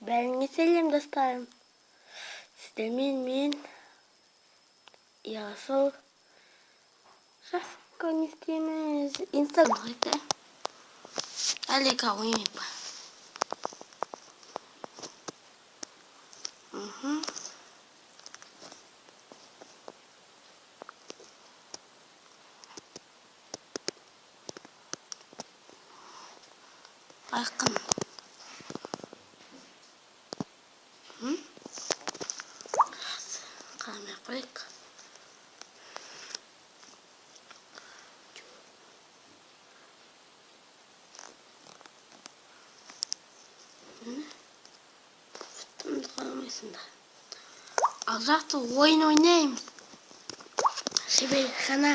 Бәріңе сәлем достарым. Сіздермен мен Ясыл жас көріністеміз. Инстаграм қайта. Әлека оймек ба. Айқын. Қармай қойық. Футболды қарамайсыңда. Ал жақты ойын ойнаймыз. Шеберхана.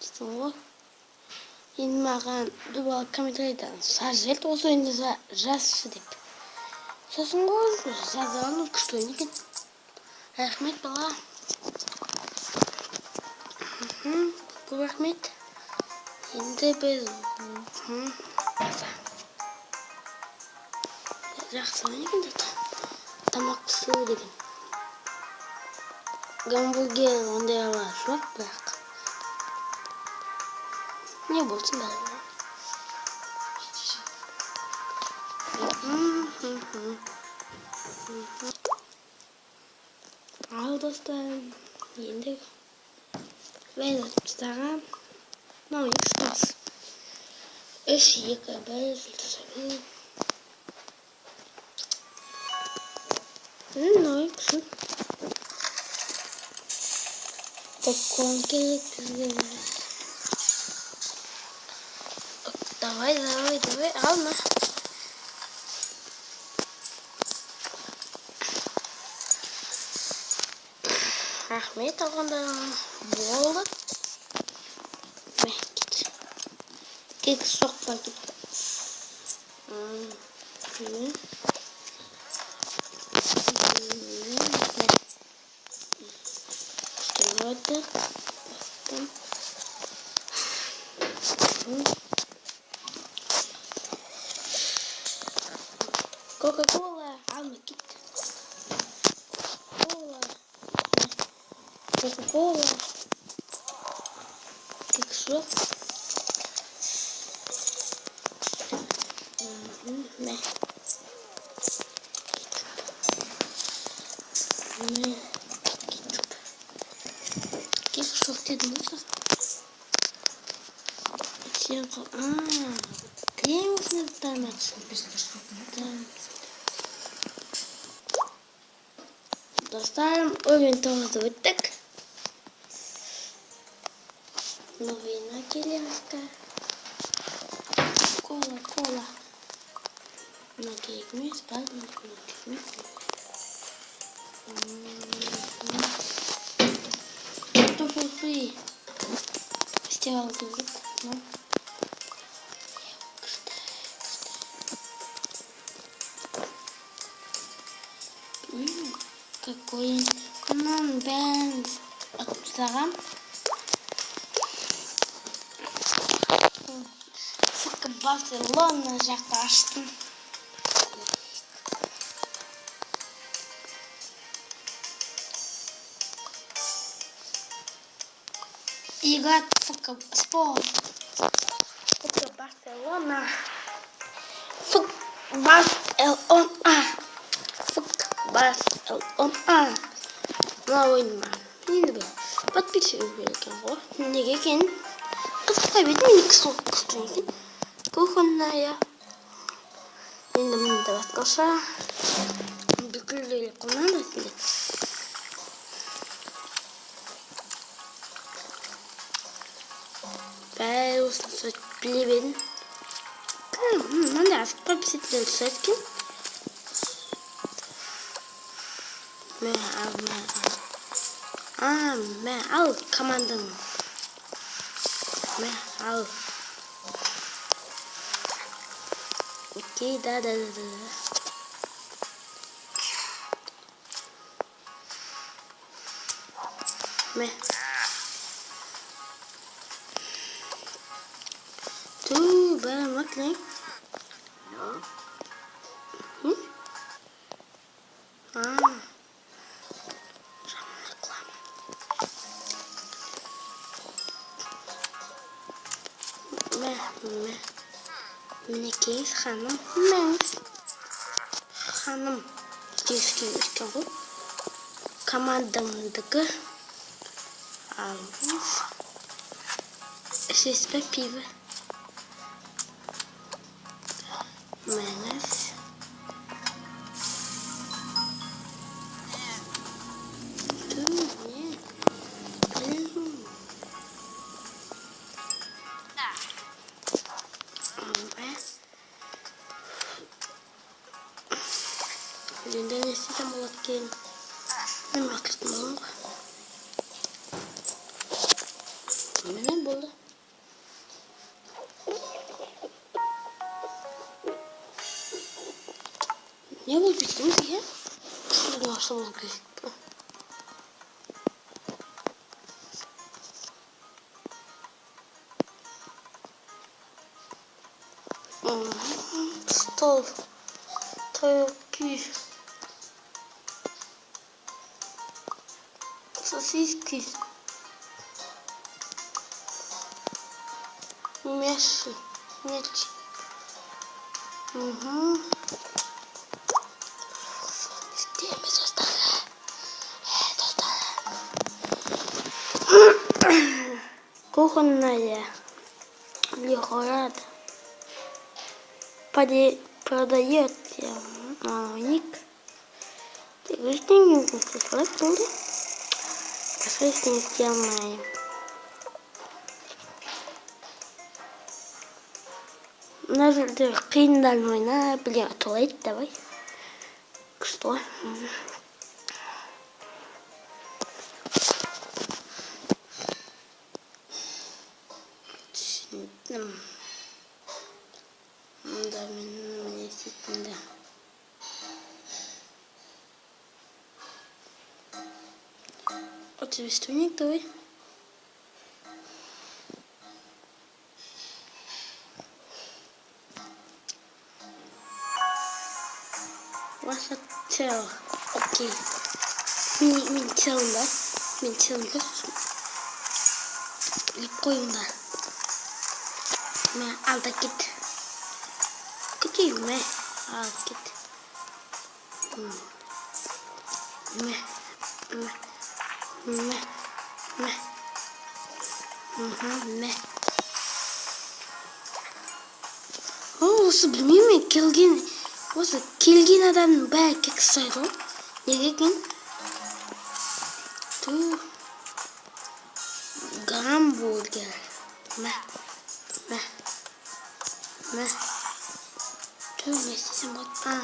Дейсің ғой. Енді маған дұбалы комментарийдан сажет осы ойынды жазшы деп. Сосын ғой, жазған күшті ойын екен. Рахмет бала. Көп рахмет. Енді біз жақсы ойын екен де тамақ пісіру деген. Гамбургер ондай аласы жоқ, бірақ не болсын бәрі. Ал достар, енді бәліп тастаған мынау екістіңіз. 3-2-1 жылтышабен. Мынау екісін. Попкорн керек бізге. Давай, алма. Рахмет алғандарыңа. Болды. Кет. Кек соқпа кет. Что Кока-кола, алма кит. Кока-кола. Кексок. Кексок dedim olsa. Крем сметаночный. Достаем oyun tozu bittik. Новина келемізді. Кола. Мына кекмес, бар мына кекмес. Тофу-фри. Стирал кызык. Какой бенд отписала. Фк Барселона жақта аштым. Играть фк спорт. Фк Барселона. Фк Барселона. Мына ойыма. Енді бір подписчик берген ғой. Неге екен? Қызықтай бетін мен күшті екен. Кухонная. Енді мұнда басқаша. Бүкілдері қонады сінде. Бәрі осыны сөйт біле бедім. Мында асықпа пісетілер сөйткен. Mən al komandanı. Mən al. Okey, da. Mən. Tu, bana bak ne? Hı? Aa. Minnekeys hanım. Mens. Hanım. Geçken bu. Командамдагы алыңыз. Ішесіз пиво. Мәңіз. Енді не істесем болады екен? Мен ақылдым ғой. Міне болды. Не болып беттіңіз екен? Күшілдің ақша болу керек пе? Стол. Тарелки. Сосиски. Меши. Мельчи. Стемес осталось. Кухонная лихорадка. Продает ник. Ты говоришь, не слышала, что ли? Посмотрите, не сделаем. Надо қиындан ойна, блин, туалет давай. Что? Да, мне действительно. Вот свистуник давай. Ваша тело. Окей. Мен телымда. Қойымда. Мен алда кет. Кетейін ме? Ал кет. Осы білмеймін, келген адамның бәрі кек ұстайды ғой. Неге екен? Гамбургер. Не істесем болады.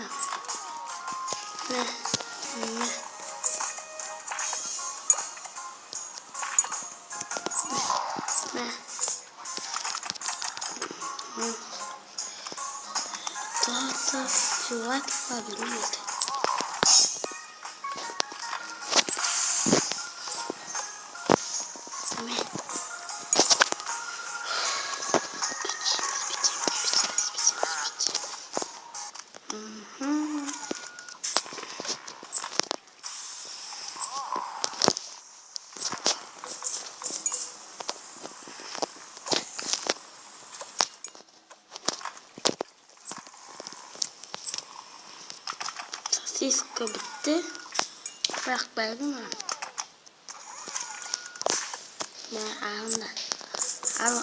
Чувак, ладно, Сосиска бітті. Бірақ бәрін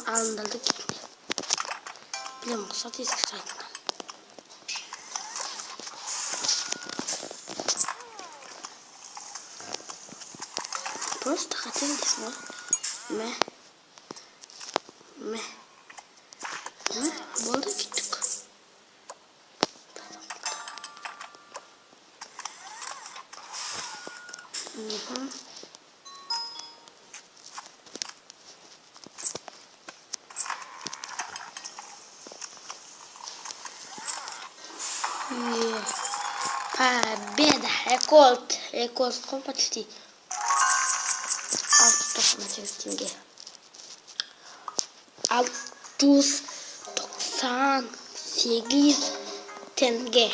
алындарды кетті. Білем, сосиска сайтында. Просто хотел десін ғой. Болды кеттік. Победа! Рекорд почти. 698 тенге. 698 Tenge.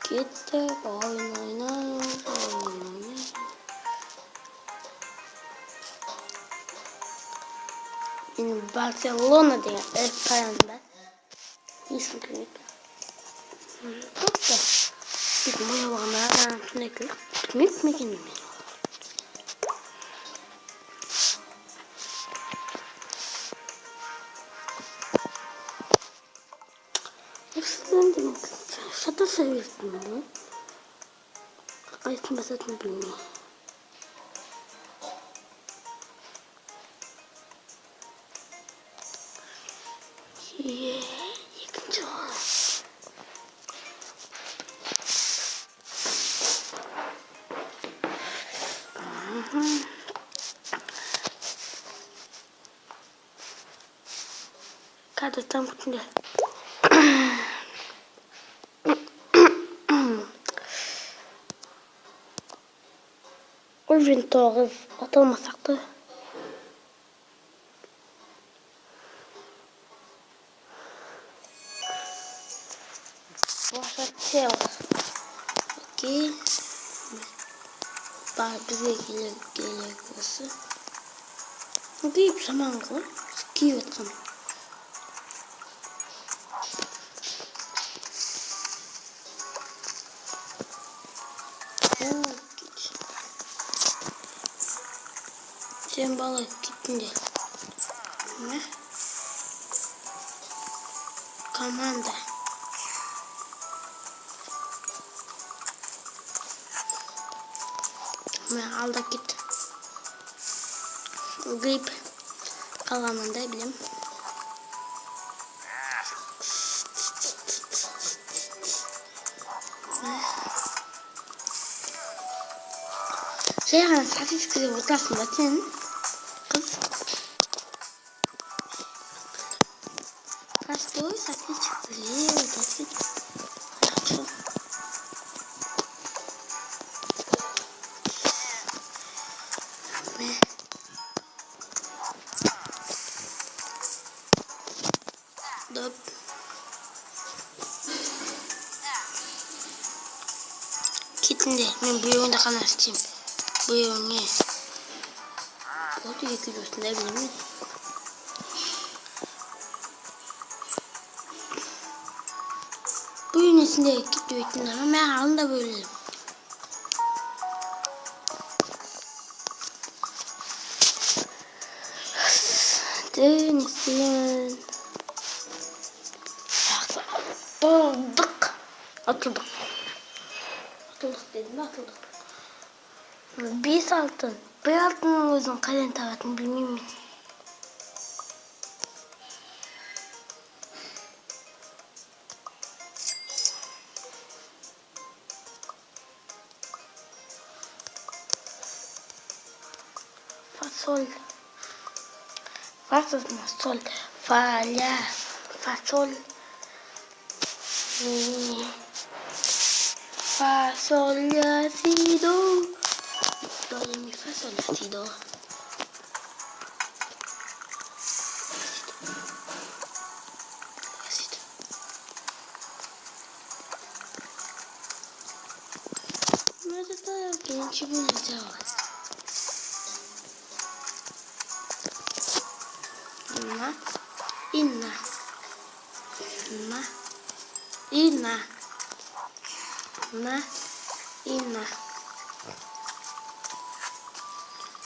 Gittik oyun oynuyoruz. Benim Barcelona diye ilk paramda. İsim kıyık. Çok da. Bir boya bakımına sürekli bitmek mi kendime? Efendim, şata seviyorsun bunu. Ayetimi satın bilmiyorum. İkinci olarak. Kardeşten kutunca. Oyun toğuz atılmasak da. Başlatacağız. Okey. Bize gelir burası. Okey, zaman koy. Skill etkin. Sen balık gittince. Ne? Komanda. Ben aldık git. Grip. Kalanında bileyim. Şey yani hafif kızı ortasında senin kız. Kaç doğru hafif çıktı. Ortası. Dop. Kitinde ben bu oyunda kanastayım. Bu oyunu. Kötü yıkıyorsun ne bileyim. Bu oyun içinde gidiyor ama ben halinde böyle. Dönüşün. Atıldık. Atıldık dedim, atıldık. Bir altın. Bir altının özün kalem tavatını bilmem mi? Fasol. Fasol. Sol. Fa, la. Fasol. Fa, sol, la, si, do. Do, mi, fa, sol, la, si, do. Mas eu tô quente, bonito. Inna.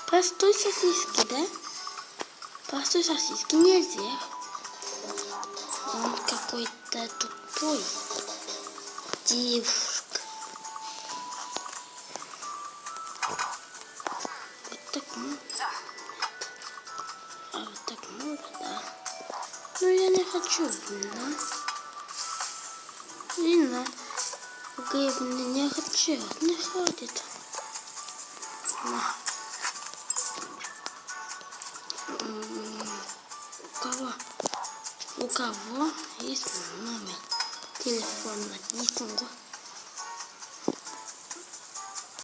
Простой сосиски, да? Простой сосиски нельзя. Он какой-то тупой. Девушка. Вот так можно. А вот так можно, да. Но я не хочу вина. Вина. Грибный не хочу. Не хватит. У кого есть номер телефона? Написан.